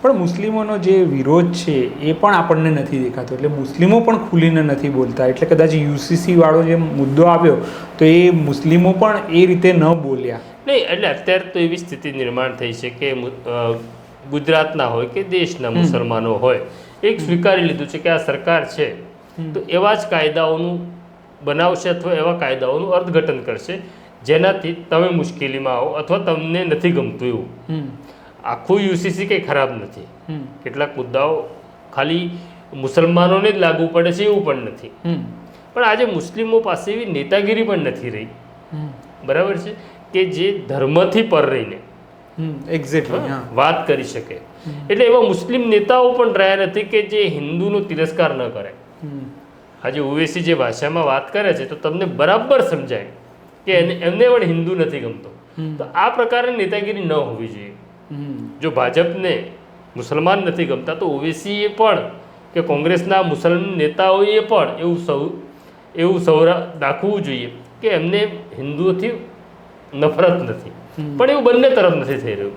પણ મુસ્લિમોનો જે વિરોધ છે એ પણ આપણને નથી દેખાતો, એટલે મુસ્લિમો પણ ખુલીને નથી બોલતા. એટલે કદાચ યુસીસી વાળો જે મુદ્દો આવ્યો તો એ મુસ્લિમો પણ એ રીતે ન બોલ્યા નહીં. એટલે અત્યારે તો એવી સ્થિતિ નિર્માણ થઈ છે કે ગુજરાતના હોય કે દેશના મુસલમાનો હોય એક સ્વીકારી લીધું છે કે આ સરકાર છે તો એવા જ કાયદાઓનું બનાવશે અથવા એવા કાયદાઓનું અર્થઘટન કરશે જેનાથી તમે મુશ્કેલીમાં આવો અથવા તમને નથી ગમતું એવું. આખું યુસીસી કંઈ ખરાબ નથી. કેટલાક મુદ્દાઓ ખાલી મુસલમાનોને જ લાગુ પડે છે એવું પણ નથી. પણ આજે મુસ્લિમો પાસે એવી નેતાગીરી પણ નથી રહી, બરાબર છે, કે જે ધર્મથી પર રહીને એક્ઝેક્ટલી વાત કરી શકે. એટલે એવા મુસ્લિમ નેતાઓ પણ રહ્યા નથી કે જે હિન્દુનો તિરસ્કાર ન કરે. આજે ઓવેસી જે ભાષામાં વાત કરે છે તો તમને બરાબર સમજાય કે એમને પણ હિન્દુ નથી ગમતો. તો આ પ્રકારની નેતાગીરી ન હોવી જોઈએ. જો ભાજપને મુસલમાન નથી ગમતા તો ઓવેસીએ પણ કે કોંગ્રેસના મુસલમાન નેતાઓએ પણ એવું દાખવવું જોઈએ કે એમને હિન્દુઓથી નફરત નથી. પણ એવું બંને તરફ નથી થઈ રહ્યું.